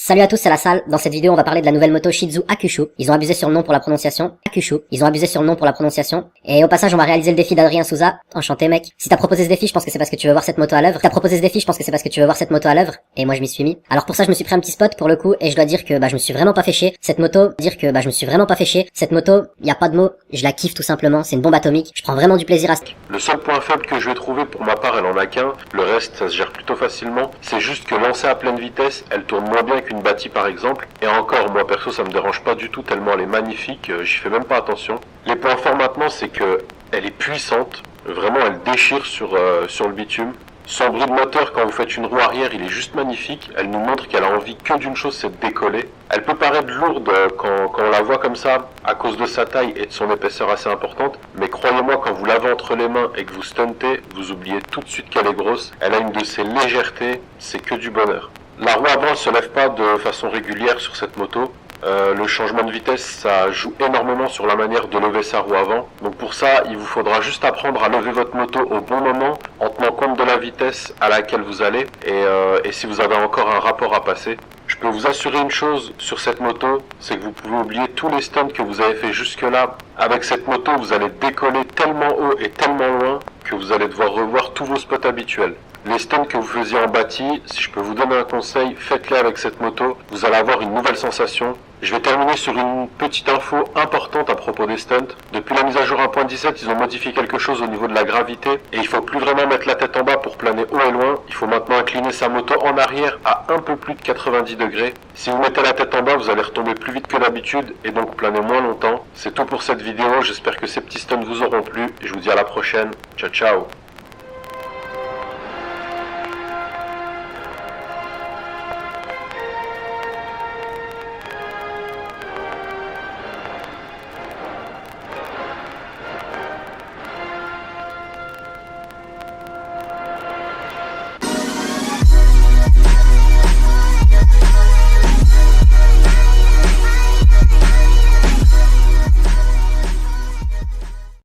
Salut à tous, c'est la salle. Dans cette vidéo, on va parler de la nouvelle moto Shih Tzu Hakushu. Ils ont abusé sur le nom pour la prononciation. Hakushu. Ils ont abusé sur le nom pour la prononciation. Et au passage, on va réaliser le défi d'Adrien Souza. Enchanté, mec. Si t'as proposé ce défi, je pense que c'est parce que tu veux voir cette moto à l'œuvre. T'as proposé ce défi, je pense que c'est parce que tu veux voir cette moto à l'œuvre. Et moi, je m'y suis mis. Alors pour ça, je me suis pris un petit spot pour le coup, et je dois dire que je me suis vraiment pas fait chier. Cette moto, Cette moto, y a pas de mots. Je la kiffe tout simplement. C'est une bombe atomique. Je prends vraiment du plaisir à ce. Le seul point faible que je vais trouver, pour ma part, elle en a qu'un. Le reste, ça se gère plutôt facilement. C'est juste que lancée à pleine vitesse, elle tourne moins bien qu'une bâtie par exemple. Et encore, moi perso, ça me dérange pas du tout tellement elle est magnifique. J'y fais même pas attention. Les points forts maintenant, c'est que elle est puissante. Vraiment, elle déchire sur le bitume. Son bruit de moteur quand vous faites une roue arrière, il est juste magnifique. Elle nous montre qu'elle a envie que d'une chose, c'est de décoller. Elle peut paraître lourde quand on la voit comme ça, à cause de sa taille et de son épaisseur assez importante. Mais croyez-moi, quand vous l'avez entre les mains et que vous stuntez, vous oubliez tout de suite qu'elle est grosse. Elle a une de ses légèretés, c'est que du bonheur. La roue avant ne se lève pas de façon régulière sur cette moto. Le changement de vitesse, ça joue énormément sur la manière de lever sa roue avant. Donc pour ça, il vous faudra juste apprendre à lever votre moto au bon moment, en tenant compte de la vitesse à laquelle vous allez, et si vous avez encore un rapport à passer. Je peux vous assurer une chose sur cette moto, c'est que vous pouvez oublier tous les stunts que vous avez fait jusque-là. Avec cette moto, vous allez décoller tellement haut et tellement loin que vous allez devoir revoir tous vos spots habituels. Les stunts que vous faisiez en bâti, si je peux vous donner un conseil, faites-les avec cette moto, vous allez avoir une nouvelle sensation. Je vais terminer sur une petite info importante à propos des stunts. Depuis la mise à jour 1.17, ils ont modifié quelque chose au niveau de la gravité et il faut plus vraiment mettre la tête en bas pour planer haut et loin. Il faut maintenant incliner sa moto en arrière à un peu plus de 90 degrés. Si vous mettez la tête en bas, vous allez retomber plus vite que d'habitude et donc planer moins longtemps. C'est tout pour cette vidéo, j'espère que ces petits stunts vous auront plu et je vous dis à la prochaine. Ciao ciao.